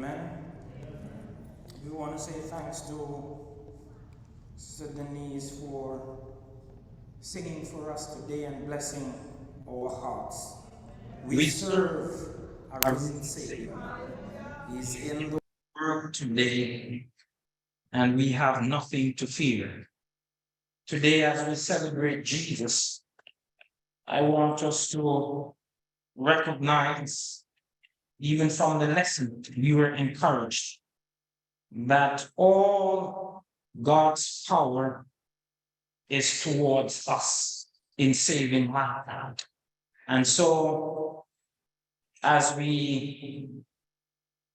Amen. We want to say thanks to Sister Denise for singing for us today and blessing our hearts. We serve a risen Savior. He's in the world today, and we have nothing to fear. Today, as we celebrate Jesus, I want us to recognize, even from the lesson, we were encouraged that all God's power is towards us in saving mankind. And so, as we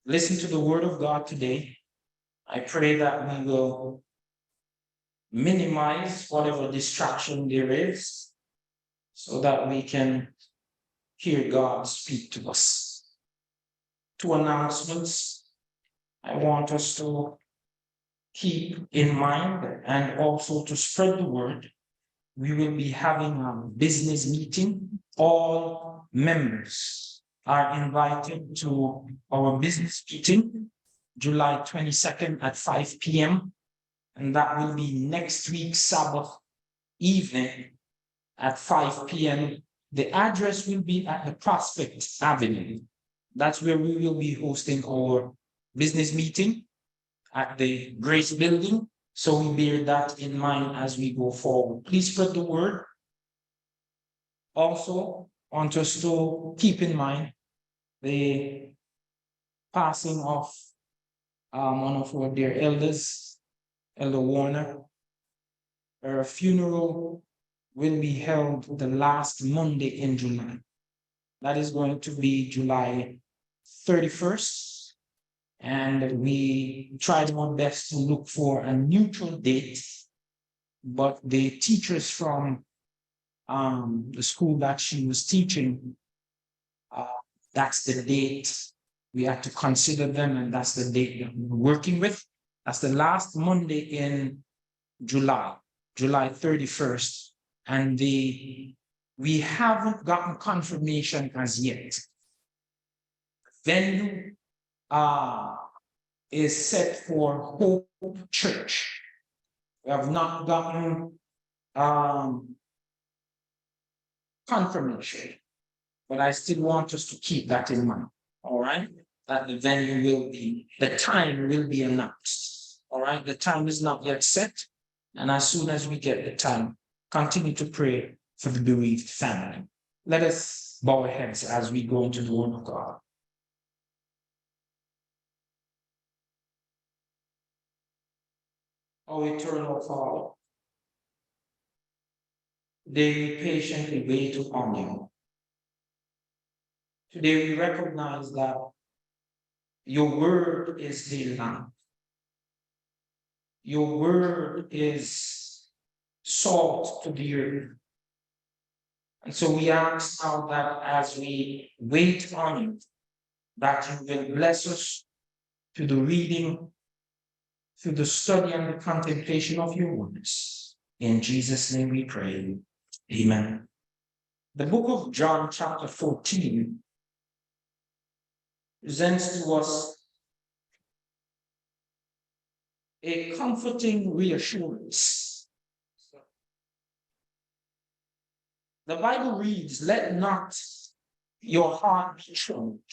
listen to the word of God today, I pray that we will minimize whatever distraction there is so that we can hear God speak to us. Two announcements I want us to keep in mind and also to spread the word. We will be having a business meeting. All members are invited to our business meeting, July 22nd at 5 p.m. And that will be next week, Sabbath evening at 5 p.m. The address will be at the Prospect Avenue. That's where we will be hosting our business meeting at the Grace Building. So we bear that in mind as we go forward. Please spread the word. Also, want us to keep in mind the passing of one of our dear elders, Elder Warner. Her funeral will be held the last Monday in July. That is going to be July 31st. And we tried our best to look for a neutral date, but the teachers from the school that she was teaching, that's the date we had to consider them, and that's the date that we're working with. That's the last Monday in July, July 31st. And we haven't gotten confirmation as yet. Venue is set for Hope Church. We have not gotten confirmation, but I still want us to keep that in mind, all right? That the venue will be, the time will be announced, all right? The time is not yet set, and as soon as we get the time, continue to pray for the bereaved family. Let us bow our heads as we go into the word of God. O eternal Father, they patiently wait upon you. Today we recognize that your word is the lamp. Your word is salt to the earth. And so we ask now that as we wait on you, that you will bless us to the reading, through the study and the contemplation of your words. In Jesus' name we pray. Amen. The book of John, chapter 14, presents to us a comforting reassurance. The Bible reads, "Let not your heart be troubled.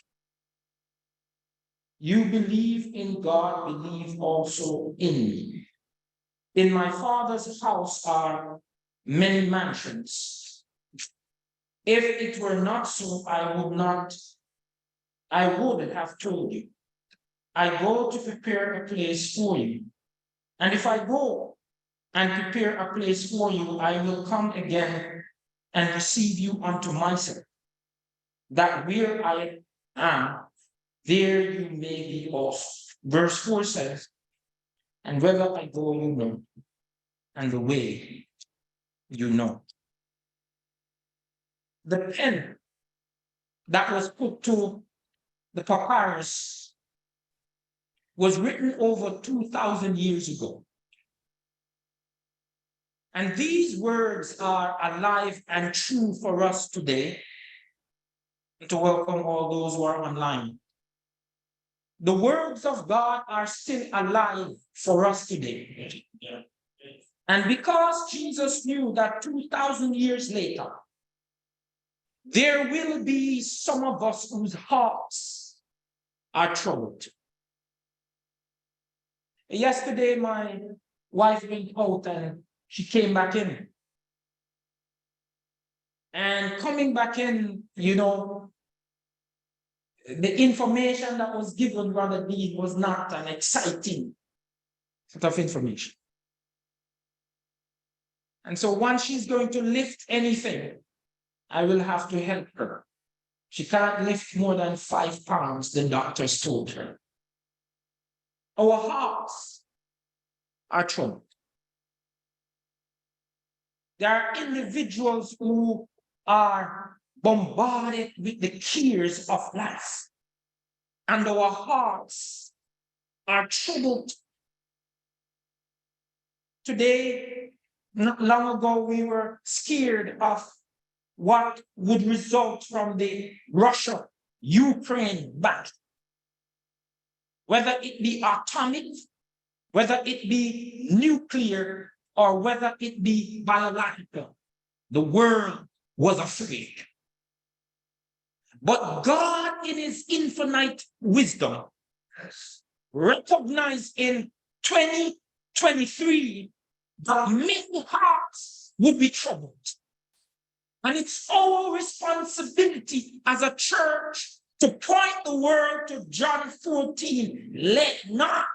You believe in God, believe also in me. In my Father's house are many mansions. If it were not so, I would have told you. I go to prepare a place for you. And if I go and prepare a place for you, I will come again and receive you unto myself, that where I am, there you may be also." Verse 4 says, "And whether I go, you know, and the way you know." The pen that was put to the papyrus was written over 2,000 years ago. And these words are alive and true for us today. To welcome all those who are online. The words of God are still alive for us today. And because Jesus knew that 2,000 years later, there will be some of us whose hearts are troubled. Yesterday, my wife went out and she came back in. And coming back in, you know, the information that was given, Brother Dean, was not an exciting sort of information. And so once she's going to lift anything, I will have to help her. She can't lift more than 5 pounds, the doctors told her. Our hearts are troubled. There are individuals who are bombarded with the cares of life, and our hearts are troubled. Today, not long ago, we were scared of what would result from the Russia-Ukraine battle. Whether it be atomic, whether it be nuclear, or whether it be biological, the world was afraid. But God, in his infinite wisdom, recognized in 2023 that many hearts would be troubled. And it's our responsibility as a church to point the world to John 14. Let not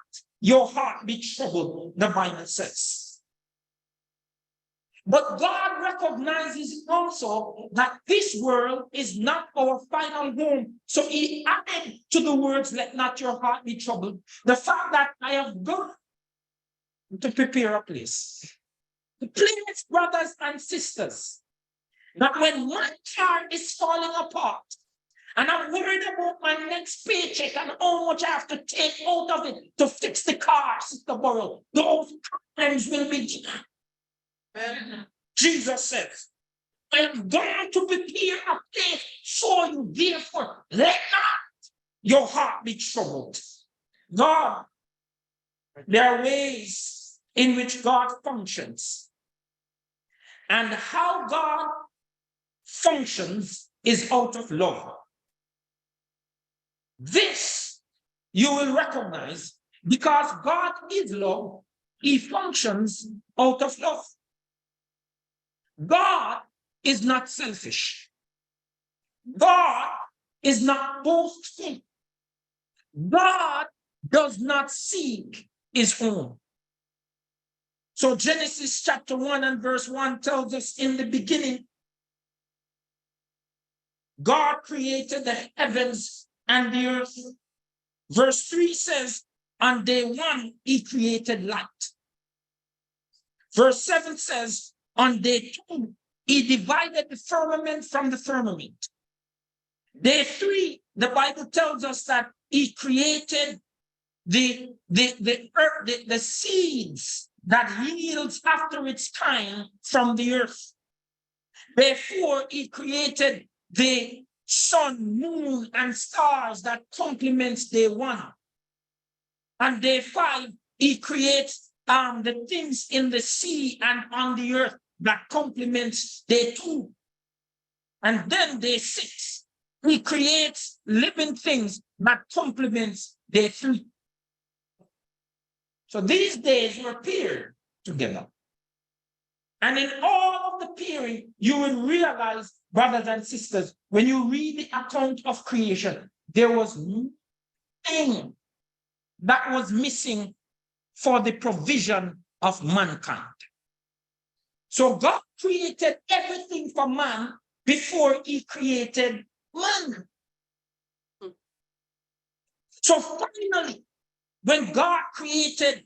your heart be troubled, the Bible says. But God recognizes also that this world is not our final home. So he added to the words, let not your heart be troubled, the fact that I have gone to prepare a place. The place, brothers and sisters, that when my car is falling apart, and I'm worried about my next paycheck and how much I have to take out of it to fix the car, Sister Burrell, those times will be. Jesus says, I am going to prepare a place for you. Therefore, let not your heart be troubled. God, there are ways in which God functions. And how God functions is out of love. This you will recognize because God is love. He functions out of love. God is not selfish. God is not boastful. God does not seek his own. So Genesis chapter 1 and verse 1 tells us in the beginning, God created the heavens and the earth. Verse 3 says, on day 1, he created light. Verse 7 says, on day 2, he divided the firmament from the firmament. Day 3, the Bible tells us that he created the earth, the seeds that yields after its kind from the earth. Day 4, he created the sun, moon, and stars that complements day 1. On day 5, he creates the things in the sea and on the earth that complements day 2. And then day 6, he creates living things that complements day 3. So these days were paired together. And in all of the pairing, you will realize, brothers and sisters, when you read the account of creation, there was nothing that was missing for the provision of mankind. So God created everything for man before he created man. So finally, when God created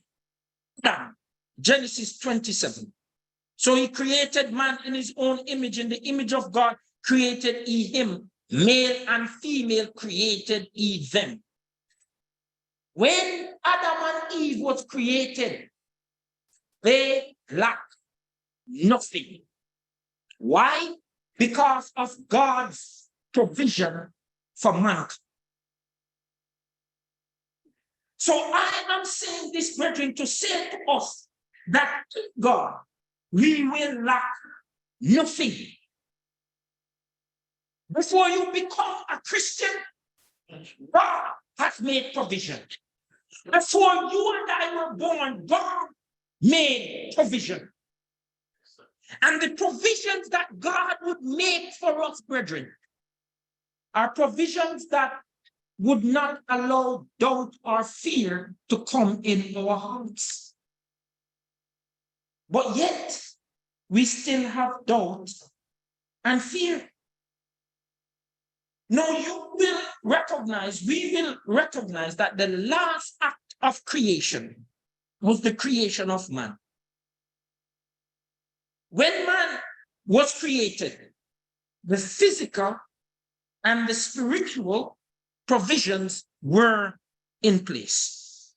Adam, Genesis 27, so he created man in his own image, in the image of God created he him, male and female created he them. When Adam and Eve was created, they lacked nothing. Why? Because of God's provision for mankind. So I am saying this, brethren, to say to us that God, we will lack nothing. Before you become a Christian, God has made provision. Before you and I were born, God made provision. And the provisions that God would make for us, brethren, are provisions that would not allow doubt or fear to come in our hearts. But yet, we still have doubt and fear. Now, we will recognize that the last act of creation was the creation of man. When man was created, the physical and the spiritual provisions were in place.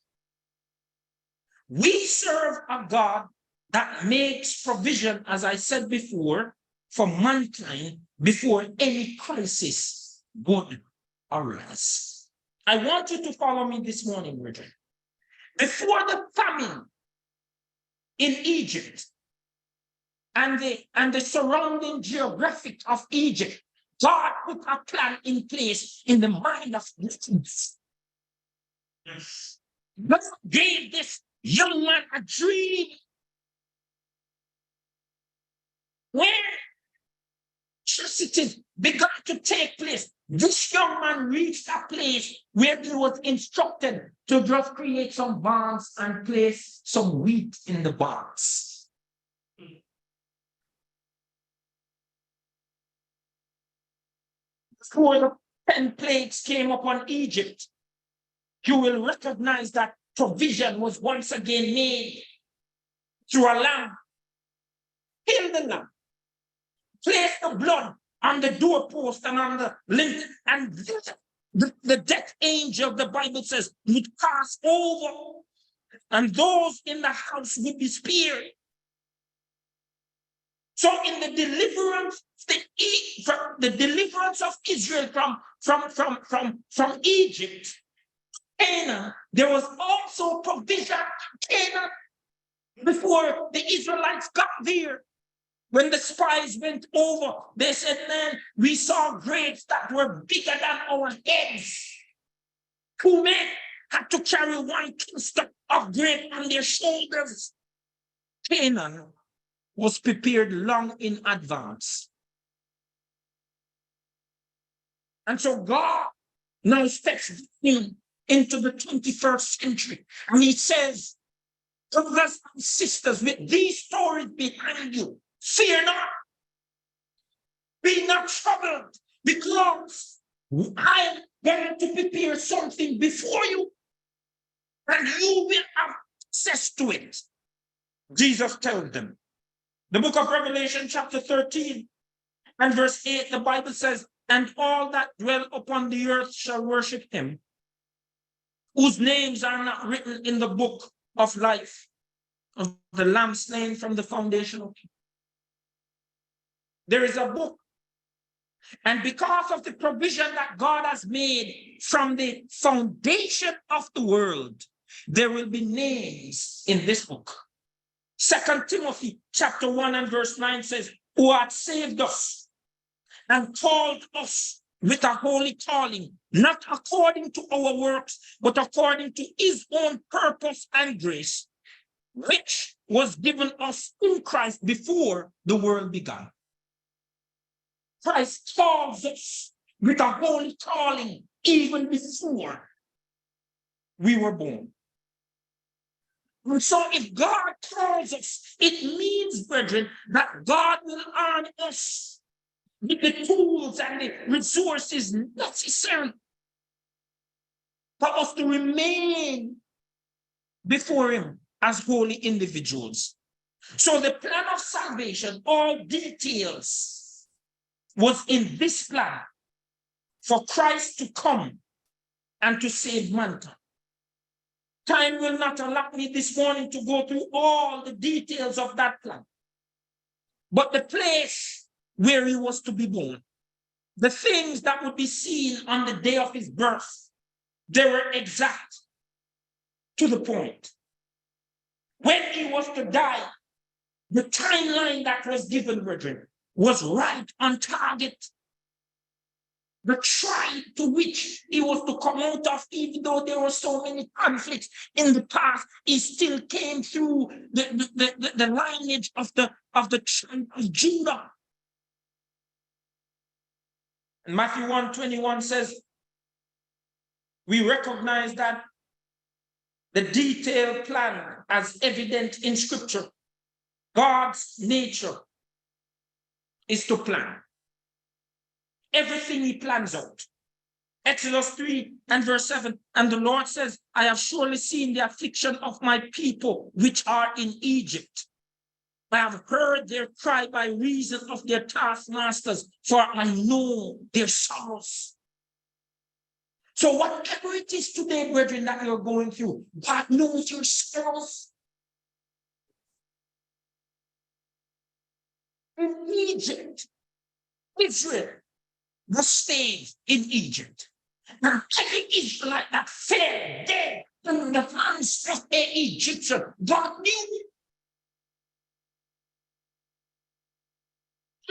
We serve a God that makes provision, as I said before, for mankind before any crisis would arise. I want you to follow me this morning, brethren. Before the famine in Egypt and the surrounding geographic of Egypt, God put a plan in place in the mind of nations. God gave this young man a dream where atrocities began to take place. This young man reached a place where he was instructed to just create some barns and place some wheat in the barns. Before the 10 plagues came upon Egypt, you will recognize that provision was once again made through a lamb. Kill the lamb. Place the blood on the doorpost and on the lintel, and the death angel, the Bible says, would pass over, and those in the house would be spared. So in the deliverance, the deliverance of Israel from Egypt, Canaan, there was also provision in Canaan before the Israelites got there. When the spies went over, they said, man, we saw grapes that were bigger than our heads. 2 men had to carry 1 cluster of grape on their shoulders. Canaan was prepared long in advance. And so God now steps into the 21st century. And he says, brothers and sisters, with these stories behind you, fear not. Be not troubled, because I am going to prepare something before you, and you will have access to it. Jesus tells them. The book of Revelation, chapter 13, and verse 8, the Bible says, and all that dwell upon the earth shall worship him, whose names are not written in the book of life of the Lamb slain from the foundation of the earth. There is a book. And because of the provision that God has made from the foundation of the world, there will be names in this book. 2 Timothy chapter 1 and verse 9 says, who hath saved us and called us with a holy calling, not according to our works, but according to his own purpose and grace, which was given us in Christ before the world began. Christ calls us with a holy calling even before we were born. And so if God calls us, it means, brethren, that God will arm us with the tools and the resources necessary for us to remain before him as holy individuals. So the plan of salvation, all details, was in this plan for Christ to come and to save mankind. Time will not allow me this morning to go through all the details of that plan. But the place where he was to be born, the things that would be seen on the day of his birth, they were exact. to the point. When he was to die, the timeline that was given, brethren, was right on target. The tribe to which he was to come out of, even though there were so many conflicts in the past, he still came through the lineage of the tribe of Judah. And Matthew 1:21 says, we recognize that the detailed plan as evident in Scripture, God's nature is to plan. Everything he plans out. Exodus 3 and verse 7, and the Lord says, I have surely seen the affliction of my people which are in Egypt. I have heard their cry by reason of their taskmasters, for I know their sorrows. So whatever it is today, brethren, that you're going through, God knows your sorrows. In Egypt, Israel was stayed in Egypt. And every Israelite that fell dead in the hands of the Egyptian, God knew it.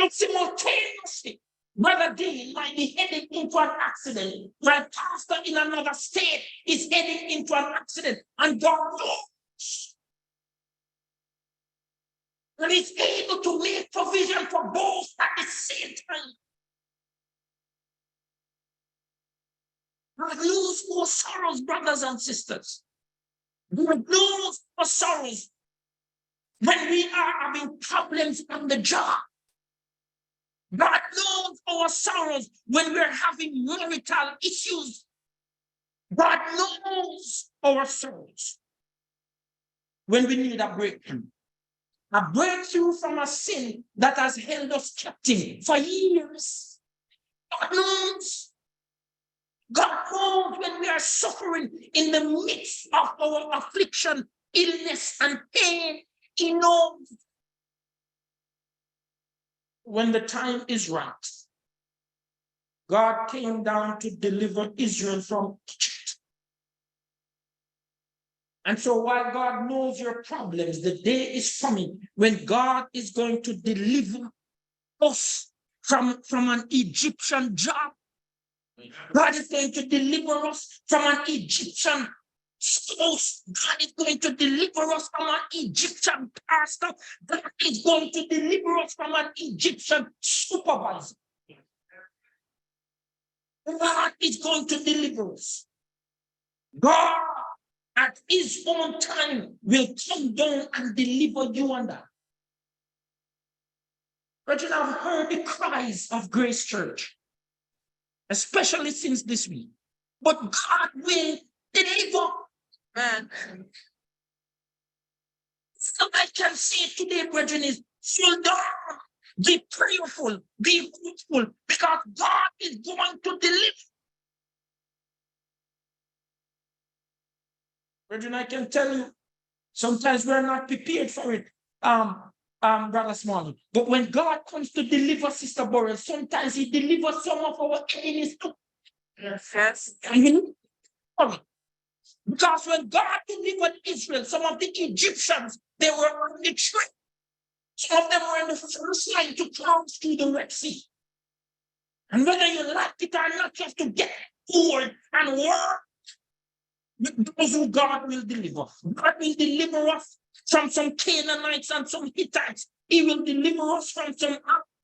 And simultaneously, Brother David might be heading into an accident. My pastor in another state is heading into an accident, and God knows. And he's able to make provision for both at the same time. God knows our sorrows, brothers and sisters. God knows our sorrows when we are having problems on the job. God knows our sorrows when we're having marital issues. God knows our sorrows when we need a breakthrough. A breakthrough from a sin that has held us captive for years. God knows. God knows when we are suffering in the midst of our affliction, illness, and pain. He knows. When the time is right, God came down to deliver Israel from Egypt. And so while God knows your problems, the day is coming when God is going to deliver us from an Egyptian job. God is going to deliver us from an Egyptian spouse. God is going to deliver us from an Egyptian pastor. God is going to deliver us from an Egyptian supervisor. God is going to deliver us. God, at his own time, will come down and deliver you and I. But you have heard the cries of Grace Church, especially since this week. But God will deliver. Man. So I can say today, brethren, is slow down, be prayerful, be hopeful, because God is going to deliver. Brethren, I can tell you, sometimes we're not prepared for it, Brother Smalley. But when God comes to deliver Sister Burrell, sometimes he delivers some of our enemies too. Yes. And you know, because when God delivered Israel, some of the Egyptians, they were on the trip. Some of them were in the first line to cross through the Red Sea. And whether you like it or not, you have to get forward and work with those who God will deliver. God will deliver us from some Canaanites and some Hittites. He will deliver us from some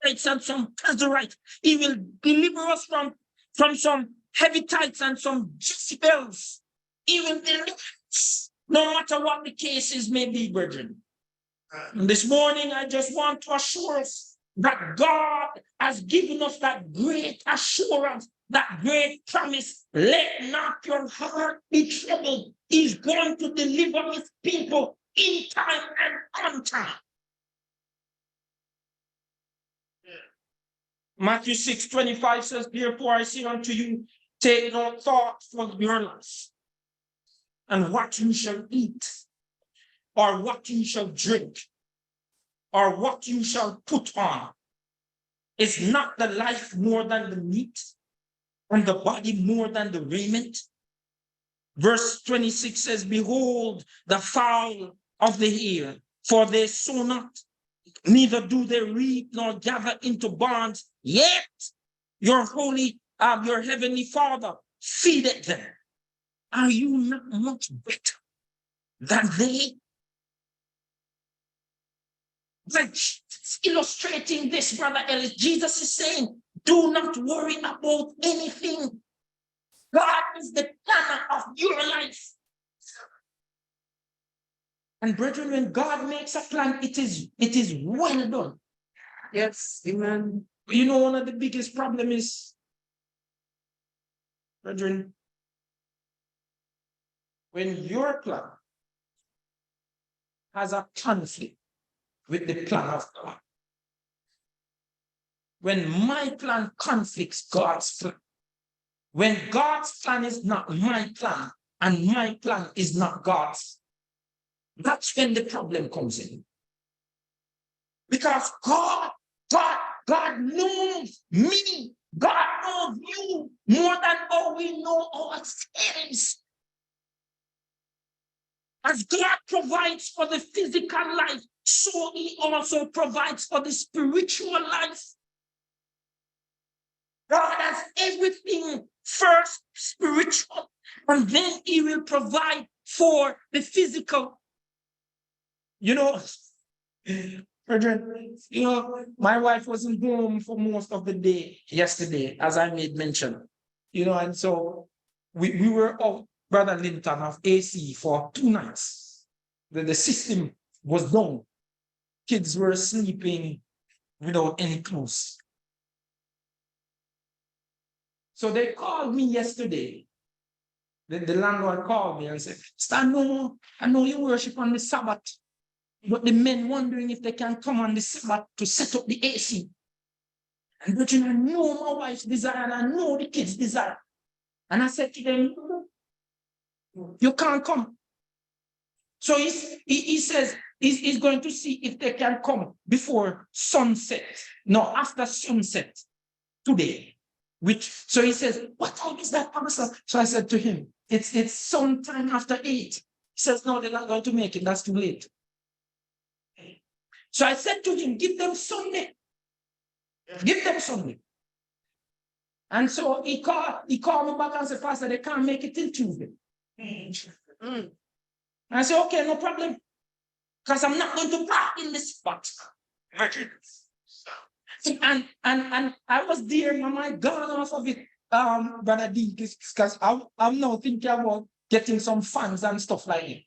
Amorites and some Canaanites. He will deliver us from some Hevitites and some Jezebels. He will deliver us, no matter what the cases may be, brethren. And this morning, I just want to assure us that God has given us that great assurance, that great promise. Let not your heart be troubled. He's going to deliver his people in time and on time. Matthew 6:25 says, therefore I say unto you, take no thought for your life, and what you shall eat, or what you shall drink, or what you shall put on. Is not the life more than the meat, and the body more than the raiment? Verse 26 says, behold, the fowl of the air, for they sow not, neither do they reap nor gather into barns, yet your your heavenly Father feedeth them. Are you not much better than they? Like illustrating this, Brother Ellis, Jesus is saying, do not worry about anything. God is the planner of your life. And brethren, when God makes a plan, it is well done. Yes, amen. You know, one of the biggest problems is, brethren, when your plan has a conflict with the plan of God. When my plan conflicts God's plan. When God's plan is not my plan and my plan is not God's, that's when the problem comes in. Because God knows me. God knows you more than how we know ourselves. As God provides for the physical life, so he also provides for the spiritual life. God has everything first spiritual, and then he will provide for the physical. You know, brethren, my wife wasn't home for most of the day yesterday, as I made mention. And so we were out, Brother Linton, of AC for 2 nights. The system was down. Kids were sleeping without any clothes. So they called me yesterday. The landlord called me and said, I know you worship on the Sabbath, but the men wondering if they can come on the Sabbath to set up the AC. And but I know my wife's desire and I know the kids' desire. And I said to them, you can't come. So he says he's going to see if they can come before sunset. No, after sunset today. So he says, what time is that, Pastor? So I said to him, it's sometime after 8. He says, no, they're not going to make it. That's too late. So I said to him, give them Sunday. Give them Sunday. And so he called me back and said, Pastor, they can't make it till Tuesday. And I said, okay, no problem. Because I'm not going to park in this spot. And I was there, my gone off of it, Brother D, because I'm now thinking about getting some funds and stuff like that.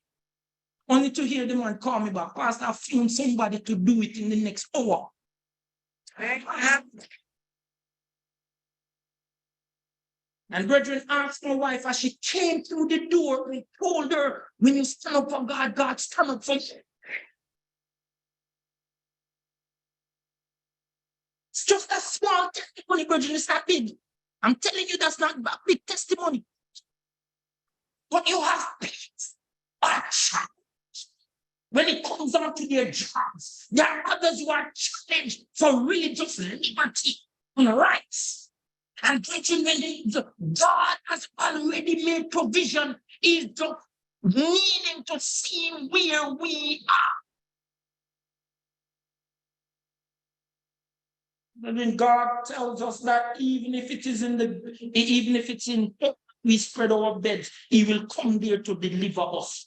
Only to hear the man call me back, Pastor, I found somebody to do it in the next hour. And brethren asked my wife as she came through the door, we told her, when you stand up for God, God stand up for you. It's just a small testimony, brethren, it's not big. I'm telling you, that's not a big testimony. But you have peace. When it comes down to their jobs, there are others who are challenged for religious liberty and rights. And when God has already made provision, is just needing to see where we are. I mean, God tells us that even if it's in we spread our beds, he will come there to deliver us.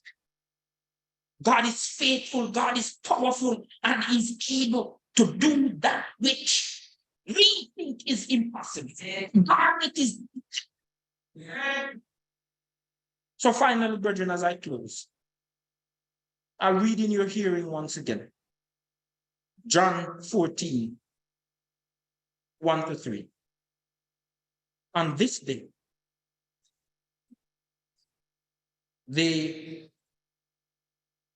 God is faithful, God is powerful, and he's able to do that which we think is impossible. God, it is. So finally, brethren, as I close, I'll read in your hearing once again. John 14, 1-3. On this day, the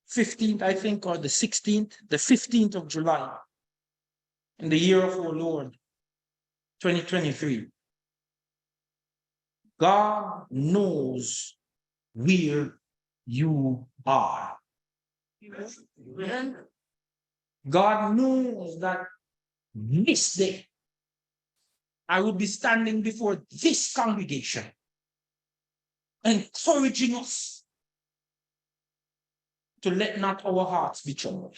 15th, I think, or the 16th, the 15th of July, in the year of our Lord, 2023, God knows where you are. God knows that this day, I will be standing before this congregation. encouraging us to let not our hearts be troubled.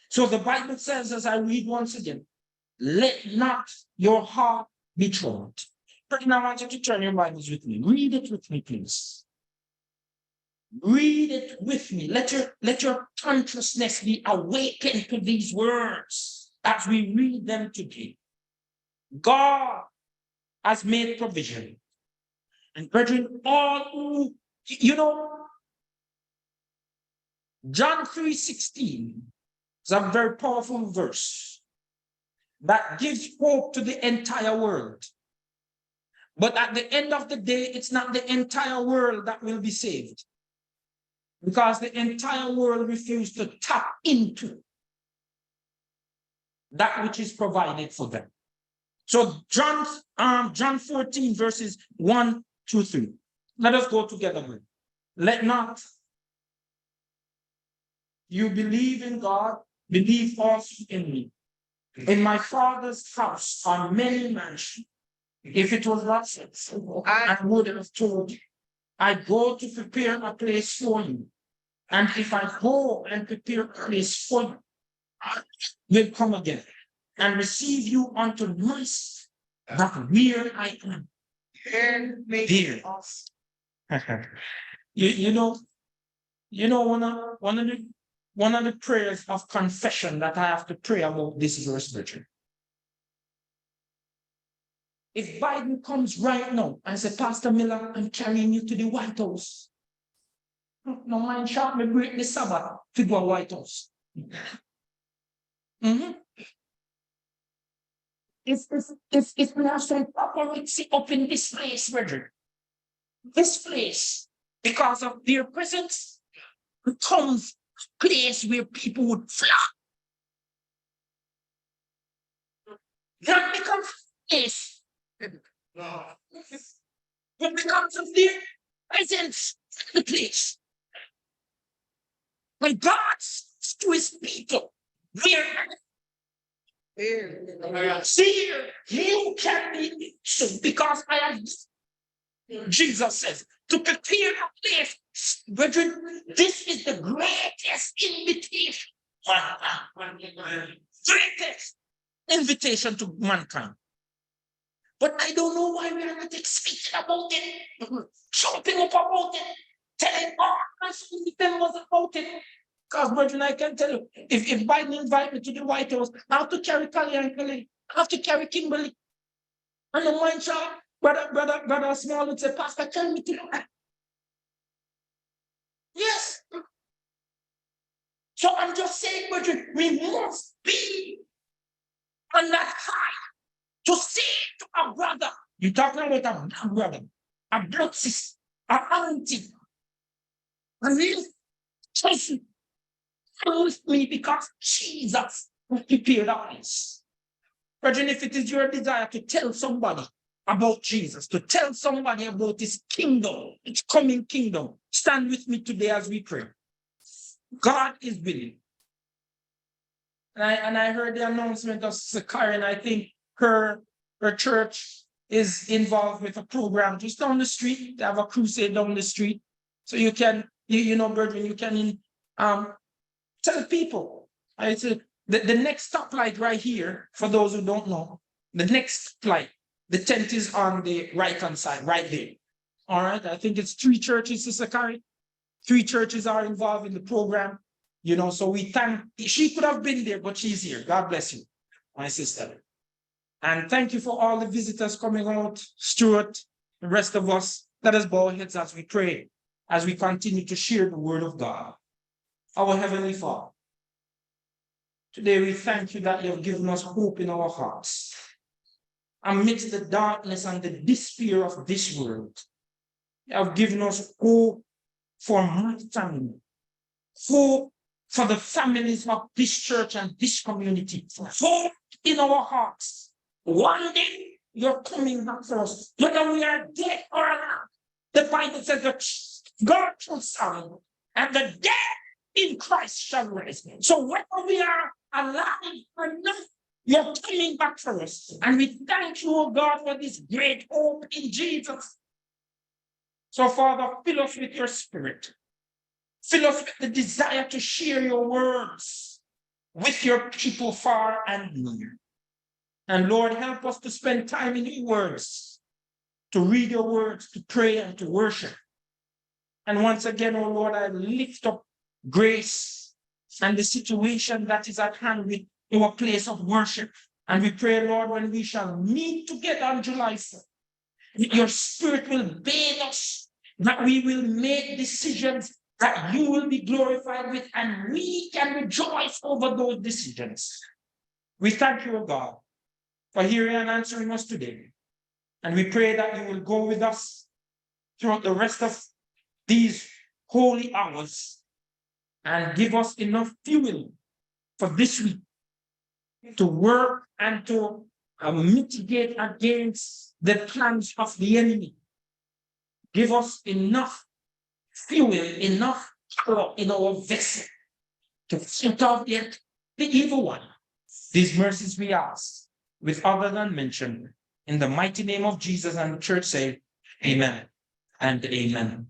So the Bible says, as I read once again, let not your heart be troubled. But now I want you to turn your Bibles with me. Read it with me, please. Read it with me. Let your consciousness be awakened to these words as we read them today. God has made provision. And brethren, all who, John 3:16 is a very powerful verse that gives hope to the entire world. But at the end of the day, it's not the entire world that will be saved, because the entire world refused to tap into that which is provided for them. So John 14, verses 1 to 3. Let us go together. Let not you believe in God, believe also in me. In my Father's house are many mansions. If it was not so, I would have told you. I go to prepare a place for you. And if I go and prepare a place for you, I will come again and receive you unto myself, that where I am, there. One of the prayers of confession that I have to pray about this verse, Richard. If Biden comes right now and says, Pastor Miller, I'm carrying you to the White House. No mind shot me break the Sabbath to go to White House. If we have some paparazzi up in this place, brethren, this place, because of their presence, becomes a place where people would flock. That becomes a place. It becomes of their presence, the place. When God speaks to his people, see, you can be so, because I have, Jesus says, to prepare a place. Brethren, this is the greatest invitation. Greatest invitation to mankind. But I don't know why we are not speaking about it, jumping up about it, telling all my members about it. Because, brethren, I can tell you, if Biden invite me to the White House, I have to carry Kali and Kali. I have to carry Kimberly. And the one child, brother Small would say, Pastor, tell me to do that. Yes. So I'm just saying, brethren, we must be on that high to say to our brother, you're talking about a blood brother, a blood sister, a auntie, a real person. With me, because Jesus prepared us. Brethren, if it is your desire to tell somebody about Jesus, to tell somebody about his kingdom, its coming kingdom, stand with me today as we pray. God is willing. And I heard the announcement of Sakari, and I think her church is involved with a program just down the street. They have a crusade down the street. So you can, brethren, you can tell people. I said the next stoplight right here, for those who don't know, the next light, the tent is on the right-hand side, right there. All right. I think it's 3 churches, Sister Carrie. 3 churches are involved in the program. So we thank, she could have been there, but she's here. God bless you, my sister. And thank you for all the visitors coming out, Stuart, the rest of us. Let us bow our heads as we pray, as we continue to share the word of God. Our Heavenly Father, today we thank you that you have given us hope in our hearts. Amidst the darkness and the despair of this world, you have given us hope for my family, hope for the families of this church and this community, hope in our hearts. One day you're coming back for us, whether we are dead or alive. The Bible says that God shall stand, and the dead in Christ shall rise. So whether we are alive or not, You're coming back for us. And we thank you, oh God, for this great hope in Jesus. So, Father, fill us with your spirit. Fill us with the desire to share your words with your people far and near. And Lord, help us to spend time in your words, to read your words, to pray and to worship. And once again, oh Lord, I lift up Grace and the situation that is at hand with our place of worship. And we pray, Lord, when we shall meet together on July 4th, your spirit will bathe us, that we will make decisions that you will be glorified with, and we can rejoice over those decisions. We thank you, O God, for hearing and answering us today. And we pray that you will go with us throughout the rest of these holy hours and give us enough fuel for this week to work and to mitigate against the plans of the enemy. Give us enough fuel, enough power in our vessel to fight off the evil one. These mercies we ask with other than mentioned in the mighty name of Jesus, and the church say, amen and amen.